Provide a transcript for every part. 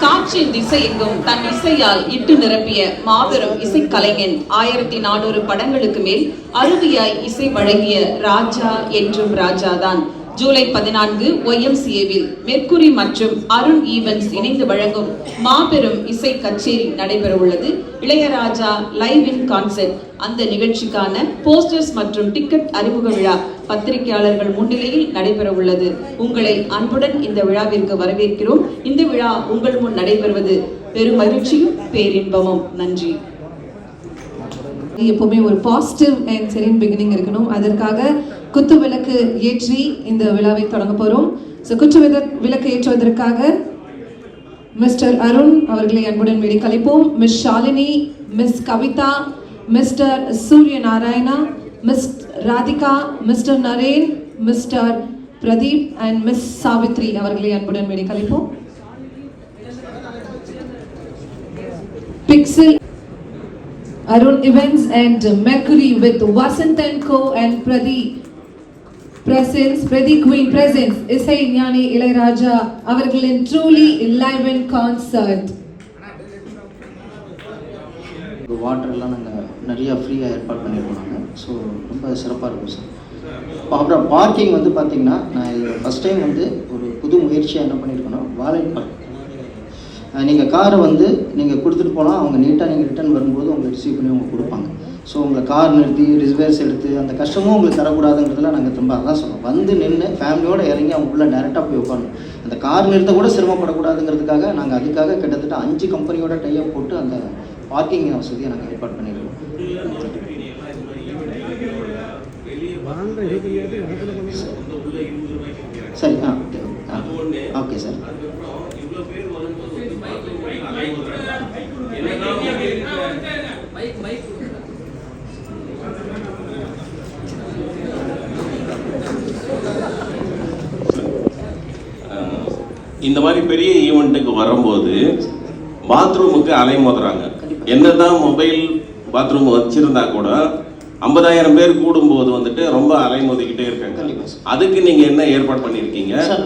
காற்றின் திசை எங்கும் தன் இசையால் இட்டு நிரப்பிய மாபெரும் இசைக்கலைஞன் 1400 படங்களுக்கு மேல் அருவியாய் இசை வழங்கிய ராஜா என்றும் ராஜாதான். ஜூலை 14 YMCAவில் மெர்க்குரி மற்றும் அருண் ஈவென்ட்ஸ் இணைந்து வழங்கும் மாபெரும் இசை கச்சேரி நடைபெறவுள்ளது. Ilaiyaraaja live in concert. அந்த நிகழ்ச்சிக்கான போஸ்டர்ஸ் மற்றும் டிக்கெட் அறிமுக விழா பத்திரிகையாளர்கள் முன்னிலையில் நடைபெறவுள்ளது. உங்களை அன்புடன் இந்த விழாவிற்கு வரவேற்கிறோம். இந்த விழா உங்கள் முன் நடைபெறுவது பெரும் மகிழ்ச்சியும் பேரின்பமும். நன்றி. எப்பவுமே ஒரு பாசிட்டிவ் அண்ட் செரீன் பிகினிங் இருக்கணும். அதற்காக குத்து விளக்கு ஏற்றி இந்த விழாவை தொடங்க போறோம். குத்து விளக்கு ஏற்றுவதற்காக மிஸ்டர் அருண் அவர்களை அன்புடன் வேடி கலைப்போம். Miss Shalini, miss Kavitha, mister Surya Narayana, miss Radhika, mister Naren, mister Pradeep and miss Savitri அவர்களை அன்புடன் வேடி கலைப்போம். Pixel Arun Events and Mercury with Vasant & Co and Pradeep Queen presents Isai Gnani Ilayaraja அவர்களின் truly live in concert. வாட்டர்லாம் நாங்கள் நிறையா ஃப்ரீயாக ஏற்பாடு பண்ணியிருக்கோம். ஸோ ரொம்ப சிறப்பாக இருக்கும் சார். அப்புறம் பார்க்கிங் வந்து பார்த்திங்கன்னா, நான் இது ஃபஸ்ட் டைம் வந்து ஒரு புது முயற்சியாக என்ன பண்ணியிருக்கோன்னா, வாலெட் பார்க். நீங்கள் காரை வந்து நீங்கள் கொடுத்துட்டு போகலாம். அவங்க நீட்டாக நீங்கள் ரிட்டர்ன் வரும்போது உங்களை ரிசீவ் பண்ணி அவங்க கொடுப்பாங்க. ஸோ உங்களை கார் நிறுத்தி ரிசர்வேஸ் எடுத்து அந்த கஷ்டமும் உங்களுக்கு தரக்கூடாதுங்கிறதுல நாங்கள் திரும்ப அதான் சொல்லுவோம். வந்து நின்று ஃபேமிலியோடு இறங்கி அவங்களுக்குள்ள டேரெக்டாக போய் உட்காரணும். அந்த கார் நிறுத்த கூட சிரமப்படக்கூடாதுங்கிறதுக்காக நாங்கள் அதுக்காக கிட்டத்தட்ட 5 கம்பெனியோட டைப் போட்டு அந்த பார்க்கிங் வசதியை நாங்கள் ஏற்பாடு பண்ணிடுவோம். சரி, ஓகே சார். இந்த மாதிரி பெரிய ஈவெண்ட்டுக்கு வரும்போது பாத்ரூமுக்கு அலைமோதுறாங்க. என்னதான் மொபைல் பாத்ரூம் வச்சிருந்தா கூட 50,000 பேர் கூடும்போது வந்துட்டு ரொம்ப அலைமோதிக்கிட்டே இருக்காங்க. அதுக்கு நீங்க என்ன ஏற்பாடு பண்ணியிருக்கீங்க? சார்,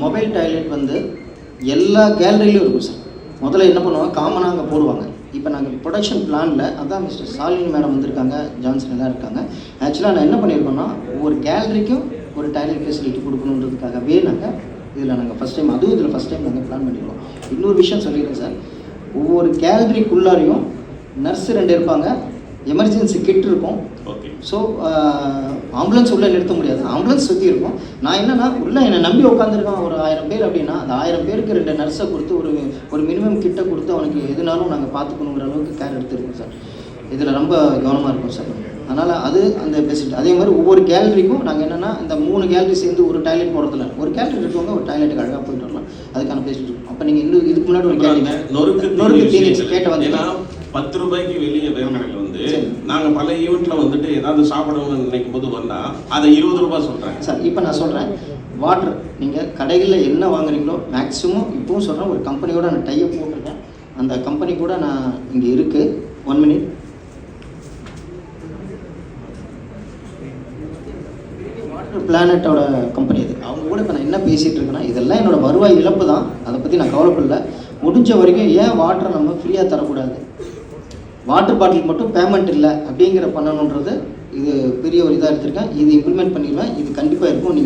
மொபைல் டாய்லெட் வந்து எல்லா கேலரியிலும் இருக்கும் சார். முதல்ல என்ன பண்ணுவாங்க, காமனாக அங்கே போடுவாங்க. இப்போ நாங்கள் ப்ரொடக்ஷன் பிளானில் அதான் மிஸ்டர் சாலினி மேடம் வந்திருக்காங்க, ஜான்சன் எல்லாம் இருக்காங்க. ஆக்சுவலாக நான் என்ன பண்ணியிருக்கோன்னா, ஒவ்வொரு கேலரிக்கும் ஒரு டாய்லெட் ஃபெசிலிட்டி கொடுக்கணுன்றதுக்காகவே நாங்கள் ஃபஸ்ட் டைம் இதில் ஃபஸ்ட் டைம் நாங்கள் பிளான் பண்ணிடுவோம். இன்னொரு விஷயம் சொல்லிடுறேன் சார். ஒவ்வொரு கேலரிக்குள்ளாரையும் நர்ஸ் 2 இருப்பாங்க, எமர்ஜென்சி கிட் இருக்கும். ஸோ ஆம்புலன்ஸ் உள்ளே நிறுத்த முடியாது, ஆம்புலன்ஸ் சுற்றி இருக்கும். நான் என்னென்னா, உள்ளே என்னை நம்பி உட்காந்துருக்கான் ஒரு 1000 பேர் அப்படின்னா, அந்த 1000 பேருக்கு 2 நர்ஸை கொடுத்து ஒரு மினிமம் கிட்டை கொடுத்து அவனுக்கு எதுனாலும் நாங்கள் பார்த்துக்கணுங்கிற அளவுக்கு கேர் எடுத்துருக்கோம் சார். இதில் ரொம்ப கவனமாக இருக்கும் சார். அதனால் அந்த பெசிலிட்டி. அதே மாதிரி ஒவ்வொரு கேலரிக்கும் நாங்கள் என்னென்னா, இந்த 3 கேலரி சேர்ந்து ஒரு டாய்லெட் போடுறதுல ஒரு கேலரி இருக்கவங்க ஒரு டாய்லெட்டுக்கு அழகாக போயிட்டு வரலாம். அதுக்கான பெசிலிட்டி இருக்கும். அப்போ நீங்கள் இன்னும் இதுக்கு முன்னாடி ஒரு கேட்டீங்க, நொறுக்கு தீனி கேட்ட வந்து 10 ரூபாய்க்கு வெளியே வேறுமனையில் வந்து நாங்கள் பல ஈவெண்ட்டில் வந்துட்டு ஏதாவது சாப்பிடணும்னு நினைக்கும் போது வந்தால் அதை 20 ரூபாய் சொல்கிறாங்க சார். இப்போ நான் சொல்கிறேன், வாட்டர் நீங்கள் கடைகளில் என்ன வாங்குறீங்களோ மேக்ஸிமம் இப்பவும் சொல்கிறேன், ஒரு கம்பெனியோட நான் டைப் போட்டிருக்கேன். அந்த கம்பெனி கூட நான் இங்கே இருக்குது. 1 மினிட். வாட்டர் பிளானட்டோட கம்பெனி அது. அவங்க கூட இப்போ நான் என்ன பேசிகிட்டு இருக்கேன்னா, இதெல்லாம் என்னோடய வருவாய் இழப்பு தான். அதை பற்றி நான் கவலைப்படல. முடிஞ்ச வரைக்கும் ஏன் வாட்டரை நம்ம ஃப்ரீயாக தரக்கூடாது, வாட்டர் பாட்டில் மட்டும் பேமெண்ட் இல்லை அப்படிங்கிற பண்ணணுன்றது இது பெரிய ஒரு இதாக எடுத்திருக்கேன். இது இம்ப்ளிமெண்ட் பண்ணிடுவேன். இது கண்டிப்பாக இருக்கும்.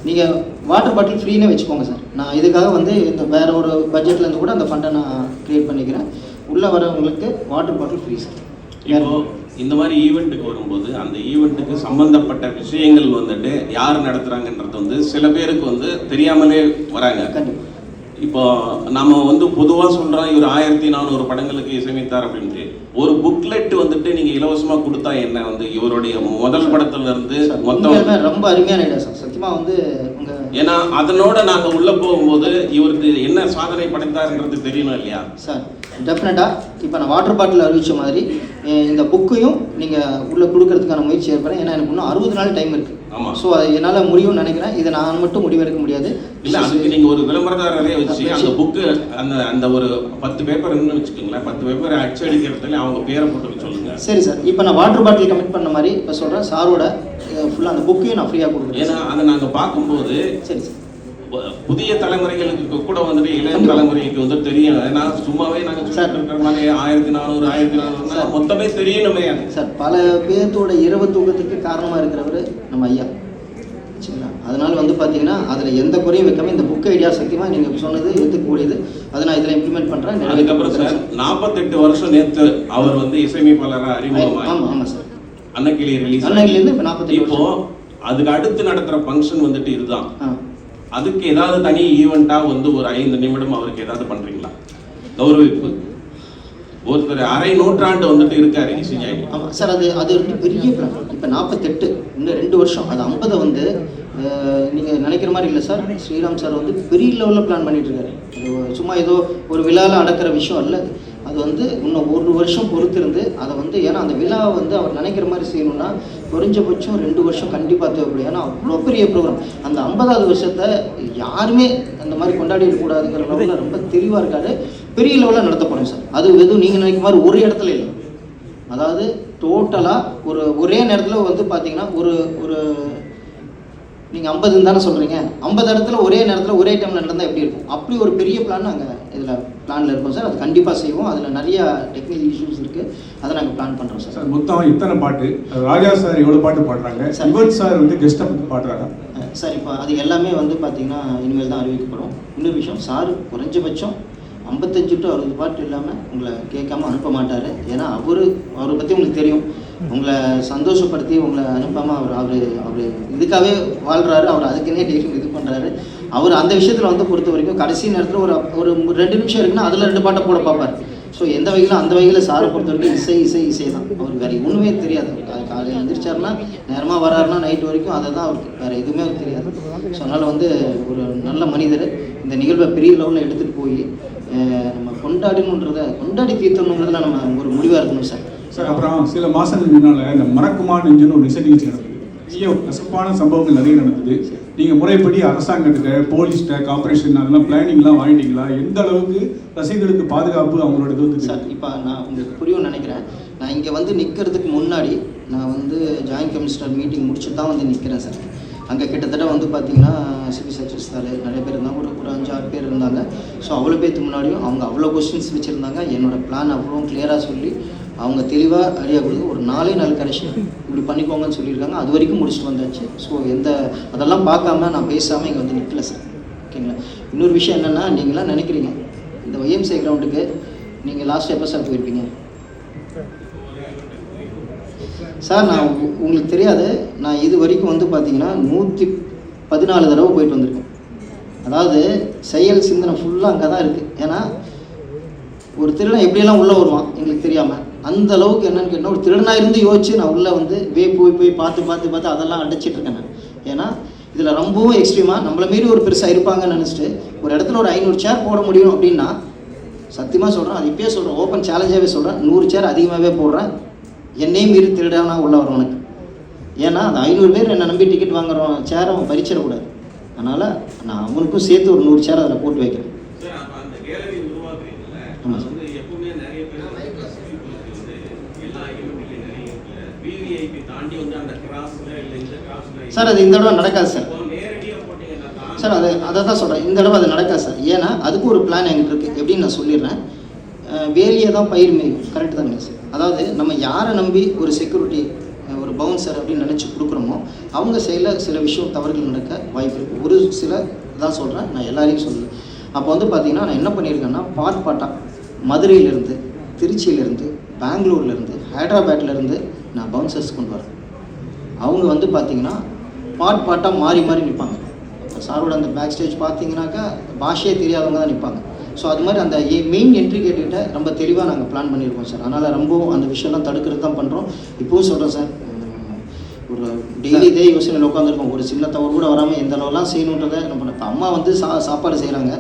நீங்கள் வாட்டர் பாட்டில் ஃப்ரீனே வச்சுக்கோங்க சார். நான் இதுக்காக வந்து இந்த வேறு ஒரு பட்ஜெட்லேருந்து கூட அந்த ஃபண்டை நான் க்ரியேட் பண்ணிக்கிறேன். உள்ளே வரவங்களுக்கு வாட்டர் பாட்டில் ஃப்ரீ சார். இப்போ இந்த மாதிரி ஈவெண்ட்டுக்கு வரும்போது அந்த ஈவெண்ட்டுக்கு சம்பந்தப்பட்ட விஷயங்கள் வந்துட்டு யார் நடத்துகிறாங்கன்றது வந்து சில பேருக்கு வந்து தெரியாமலே வராங்க. கண்டிப்பாக. இப்போ நம்ம வந்து பொதுவாக சொல்கிறோம், இவர் 1400 படங்களுக்கு இசையமைத்தார் அப்படின்ட்டு. ஒரு புக்லெட் வந்துட்டு நீங்கள் இலவசமாக கொடுத்தா என்ன வந்து இவருடைய முதல் படத்துல இருந்து மொத்தம் ரொம்ப அருமையான ஐடியா சார். சத்தியமாக வந்து ஏன்னா அதனோட நாங்கள் உள்ளே போகும்போது இவருக்கு என்ன சாதனை படைத்தாருன்றது தெரியணும் இல்லையா சார்? டெஃபினட்டாக. இப்போ நான் வாட்டர் பாட்டில் அறிவித்த மாதிரி இந்த புக்கையும் நீங்கள் உள்ளே கொடுக்கறதுக்கான முயற்சி ஏற்படுறேன். ஏன்னா எனக்கு இன்னும் 60 நாள் டைம் இருக்குது. ஆமாம். ஸோ அது என்னால் முடியும்னு நினைக்கிறேன். இதை நான் மட்டும் முடிவெடுக்க முடியாது. இல்லை, அதுக்கு நீங்கள் ஒரு விளம்பரதாரரே வச்சு அந்த புக்கு அந்த ஒரு 10 பேப்பர் வச்சுக்கோங்களேன். 10 பேப்பர் அச்சடிக்கிறதுல அவங்க பேரை போட்டு சொல்லுங்கள். சரி சார். இப்போ நான் வாட்டர் பாட்டில் கமிட் பண்ண மாதிரி இப்போ சொல்கிறேன், சாரோட ஃபுல்லாக அந்த புக்கையும் நான் ஃப்ரீயாக கொடுக்குறேன். ஏன்னா அதை நாங்கள் பார்க்கும்போது சரி சார் புதிய தலைமுறைகளுக்கு கூட வந்துட்டு இளைய தலைமுறைக்கு வந்து தெரியும். ஏன்னா சும்மாவே நாங்கள் இருக்கிற மாதிரி 1400 மொத்தமே தெரியணுமே. சார் பல பேர்த்தோட இரவு தூக்கத்துக்கு காரணமாக இருக்கிறவர் நம்ம ஐயா. சரிங்களா? அதனால வந்து பார்த்தீங்கன்னா அதில் எந்த குறையும் வைக்காம இந்த புக் ஐடியா சத்தியமாக நீங்கள் சொன்னது ஏற்றுக்கூடியது. அதை நான் இதில் இம்ப்ளிமெண்ட் பண்ணுறேன். அதுக்கப்புறம் சார் 48 வருஷம் நேற்று அவர் வந்து இசையமைப்பாளராக அறிமுகமாக. ஆமாம் சார். அன்னக்கிளி ரிலீஸ் அன்னக்கிளிலேருந்து இப்போ 48. இப்போ அதுக்கு அடுத்து நடத்துகிற ஃபங்க்ஷன் வந்துட்டு இதுதான். அதுக்கு ஏதாவது தனி ஈவெண்ட்டாக வந்து ஒரு 5 நிமிடம் அவருக்கு ஏதாவது பண்ணுறீங்களா? கௌரவிப்பு ஒருத்தர் அரை நூற்றாண்டு வந்துட்டு இருக்காரு இசைஞானி. ஆமாம் சார். அது பெரிய பிளான். இப்போ 48 இன்னும் 2 வருஷம், அது 50 வந்து நீங்கள் நினைக்கிற மாதிரி இல்லை சார். ஸ்ரீராம் சார் வந்து பெரிய லெவலில் பிளான் பண்ணிட்டு இருக்காரு. அது சும்மா ஏதோ ஒரு விழாவில் அடக்கிற விஷயம் இல்லை. அது வந்து இன்னும் 1 வருஷம் பொறுத்திருந்து அதை வந்து, ஏன்னா அந்த விழாவை வந்து அவர் நினைக்கிற மாதிரி செய்யணும்னா குறைஞ்சபட்சம் 2 வருஷம் கண்டிப்பாக தேவைப்படும். ஏன்னா அவ்வளோ பெரிய ப்ரோக்ராம். அந்த 50வது வருஷத்தை யாருமே அந்த மாதிரி கொண்டாடிடக்கூடாதுங்கிற லெவலில் ரொம்ப தெளிவாக இருக்காரு. பெரிய லெவலில் நடத்தப்படும் சார். அது எதுவும் நீங்கள் நினைக்கிற மாதிரி ஒரு இடத்துல இல்லை. அதாவது டோட்டலாக ஒரே நேரத்தில் வந்து பார்த்தீங்கன்னா ஒரு நீங்கள் 50 தானே சொல்கிறீங்க, 50 இடத்துல ஒரே நேரத்தில் ஒரே டைமில் நடந்தால் எப்படி இருக்கும்? அப்படி ஒரு பெரிய பிளான் நாங்கள் இதில் பிளானில் இருக்கோம் சார். அது கண்டிப்பாக செய்வோம். அதில் நிறைய டெக்னிக்கல் இஷ்யூஸ் இருக்குது. அதை நாங்கள் பிளான் பண்ணுறோம் சார். சார் மொத்தம் இத்தனை பாட்டு, ராஜா சார் எவ்வளோ பாட்டு பாடுறாங்க, யுவன் சார் வந்து கெஸ்ட்டாக பாடுறாங்க சார். இப்போ அது எல்லாமே வந்து பார்த்தீங்கன்னா இனிமேல் தான் அறிவிக்கப்படும். இன்னொரு விஷயம், சார் குறைஞ்சபட்சம் 55 to 60 பாட்டு இல்லாமல் உங்களை கேட்காம அனுப்ப மாட்டார். ஏன்னா அவரை பற்றி உங்களுக்கு தெரியும். உங்களை சந்தோஷப்படுத்தி உங்களை அனுப்பாமல் அவர் இதுக்காகவே வாழ்கிறாரு. அவர் அதுக்குன்னே டெய்லியும் இது பண்ணுறாரு. அவர் அந்த விஷயத்தில் வந்து பொறுத்த வரைக்கும் கடைசி நேரத்தில் ஒரு 2 நிமிஷம் இருக்குன்னா அதில் 2 பாட்டை போட பார்ப்பார். ஸோ எந்த வகையிலும் அந்த வகையில் சாரை பொறுத்த வரைக்கும் இசை தான். அவருக்கு வேறு ஒன்றுமே தெரியாது. காலையில் எழுந்திரிச்சாருன்னா நேரமாக வராருன்னா நைட் வரைக்கும் அதை தான் அவருக்கு, வேறு எதுவுமே அவருக்கு தெரியாது. ஸோ அதனால் வந்து ஒரு நல்ல மனிதர். இந்த நிகழ்வை பெரிய லெவலில் எடுத்துகிட்டு போய் நம்ம கொண்டாடி தீர்த்தணுன்றதுல நம்ம ஒரு முடிவாக இருக்கணும் சார். சார் அப்புறம் சில மாதங்களுக்கு முன்னால் இந்த மறக்குமான் நெஞ்சுன்னு ஒரு இசை நிகழ்ச்சி நடந்தது. பெரிய கசப்பான சம்பவங்கள் நிறைய நடந்தது. நீங்கள் முறைப்படி அரசாங்கத்துக்கு, போலீஸ்கிட்ட, கார்பரேஷன் அதெல்லாம் பிளானிங்லாம் வாங்கிட்டீங்களா? எந்த அளவுக்கு ரசிகர்களுக்கு பாதுகாப்பு அவங்களோட இது வந்து சார்? இப்போ நான் உங்களுக்கு புரியும் நினைக்கிறேன். நான் இங்கே வந்து நிற்கிறதுக்கு முன்னாடி நான் வந்து ஜாயின்ட் கமிஷனர் மீட்டிங் முடிச்சு தான் வந்து நிற்கிறேன் சார். அங்கே கிட்டத்தட்ட வந்து பார்த்தீங்கன்னா சிபி சர்ச்சஸ் சார் நிறைய பேர் இருந்தாங்க. ஒரு 5-6 பேர் இருந்தாங்க. ஸோ அவ்வளோ பேருக்கு முன்னாடியும் அவங்க அவ்வளோ கொஸ்டின்ஸ் வச்சுருந்தாங்க. என்னோடய பிளான் அவ்வளோ கிளியராக சொல்லி அவங்க தெளிவாக ஐடியா கொடுத்து ஒரு 4 கரெக்ஷன் இப்படி பண்ணிக்கோங்கன்னு சொல்லியிருக்காங்க. அது வரைக்கும் முடிச்சுட்டு வந்தாச்சு. ஸோ அதெல்லாம் பார்க்காம நான் பேசாமல் இங்கே வந்து நிற்கல சார். ஓகேங்களா? இன்னொரு விஷயம் என்னென்னா, நீங்களாம் நினைக்கிறீங்க இந்த YMCA கிரவுண்டுக்கு நீங்கள் லாஸ்ட் எப்போ சார் போயிருப்பீங்க சார்? நான் உங்களுக்கு தெரியாது. நான் இது வரைக்கும் வந்து பார்த்தீங்கன்னா 114 தடவை போயிட்டு வந்திருக்கேன். அதாவது செயல் சிந்தனை ஃபுல்லாக அங்கே தான் இருக்குது. ஏன்னா ஒரு திருடன் எப்படியெல்லாம் உள்ளே வருவான் எங்களுக்கு தெரியாமல், அந்த அளவுக்கு என்னென்னு கேட்டால் ஒரு திருடனாக இருந்து யோசிச்சு நான் உள்ளே வந்து போய் பார்த்து அதெல்லாம் அடைச்சிட்ருக்கேன் நான். ஏன்னா இதில் ரொம்பவும் எக்ஸ்ட்ரீமாக நம்மளை மீறி ஒரு பெருசாக இருப்பாங்கன்னு நினச்சிட்டு ஒரு இடத்துல ஒரு 500 சேர் போட முடியும் அப்படின்னா சத்தியமாக சொல்கிறேன், அது இப்போயே சொல்கிறேன், ஓப்பன் சேலஞ்சாகவே சொல்கிறேன், 100 சேர் அதிகமாகவே போடுறேன். என்னையும் மீறி திருடனா உள்ள வரவனுக்கு. ஏன்னா அந்த 500 பேர் என்னை நம்பி டிக்கெட் வாங்குறோம், சேரை அவன் பறிச்சிடக்கூடாது. அதனால் நான் அவனுக்கும் சேர்த்து ஒரு 100 சேர் அதில் போட்டு வைக்கிறேன். ஆமாம் சார். சார் அது இந்த தடவை நடக்காது சார். சார் அதை தான் சொல்கிறேன், இந்த தடவை அது நடக்காது சார். ஏன்னா அதுக்கு ஒரு பிளான் என்கிட்ட இருக்குது. எப்படின்னு நான் சொல்லிடுறேன். வேலியை தான் பயிர் மேயும், கரெக்டு தாங்க சார். அதாவது நம்ம யாரை நம்பி ஒரு செக்யூரிட்டி, ஒரு பவுன்சர் அப்படின்னு நினச்சி கொடுக்குறோமோ அவங்க சில விஷயம் தவறுகள் நடக்க வாய்ப்பு இருக்குது. ஒரு சில தான் சொல்கிறேன், நான் எல்லாரையும் சொல்லுவேன். அப்போ வந்து பார்த்திங்கன்னா நான் என்ன பண்ணியிருக்கேன்னா பாட்டாக மதுரையிலேருந்து, திருச்சியிலேருந்து, பெங்களூர்லேருந்து, ஹைதராபாத்லேருந்து நான் பவுன்சர்ஸ் கொண்டு வரேன். அவங்க வந்து பார்த்திங்கன்னா பாட்டாக மாறி நிற்பாங்க. இப்போ சாரோட அந்த பேக் ஸ்டேஜ் பார்த்தீங்கன்னாக்கா பாஷையே தெரியாதவங்க தான் நிற்பாங்க. ஸோ அது மாதிரி அந்த மெயின் என்ட்ரி கேட்டுக்கிட்ட ரொம்ப தெளிவாக நாங்கள் பிளான் பண்ணியிருக்கோம் சார். அதனால் ரொம்பவும் அந்த விஷயம்லாம் தடுக்கிறது தான் பண்ணுறோம். இப்போவும் சொல்கிறேன் சார், ஒரு டெய்லி இதே யோசனையில் உட்காந்துருக்கோம். ஒரு சின்ன தவறு கூட வராமல் எந்த அளவுலாம் செய்யணுன்றதை நம்ம இப்போ அம்மா வந்து சாப்பாடு செய்கிறாங்க.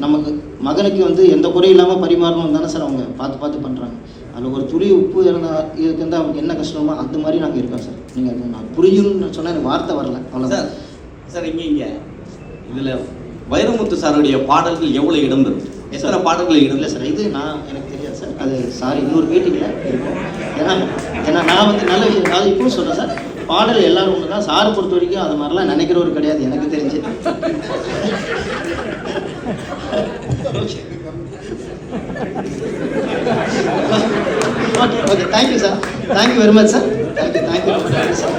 நமக்கு மகனுக்கு வந்து எந்த குறையும் இல்லாமல் பரிமாறணும் தானே சார் அவங்க பார்த்து பண்ணுறாங்க. அதில் ஒரு துளி உப்பு இருந்தால் அவங்களுக்கு என்ன கஷ்டமோ அந்த மாதிரி நாங்கள் இருக்கோம் சார். நீங்கள் நான் புரியும்னு சொன்னால் எனக்கு வார்த்தை வரல, அவ்வளோதான் சார். இங்கே இதில் வைரமுத்து சாருடைய பாடல்கள் எவ்வளோ இடம் பெறும்? எத்தனை பாடல்கள் இடம் இல்லை சார்? இது எனக்கு தெரியாது சார். அது சார் இன்னொரு மீட்டிங்கில் இருக்கும். ஏன்னா நான் வந்து நல்ல விஷயம், நான் இப்பவும் சொல்கிறேன் சார், பாடல் எல்லாரும் ஒன்று தான். சார் பொறுத்த வரைக்கும் அது மாதிரிலாம் நினைக்கிறவர் கிடையாது எனக்கு தெரிஞ்சு. Okay okay thank you sir, thank you very much sir, thank you ரொம்ப நன்றி சார்.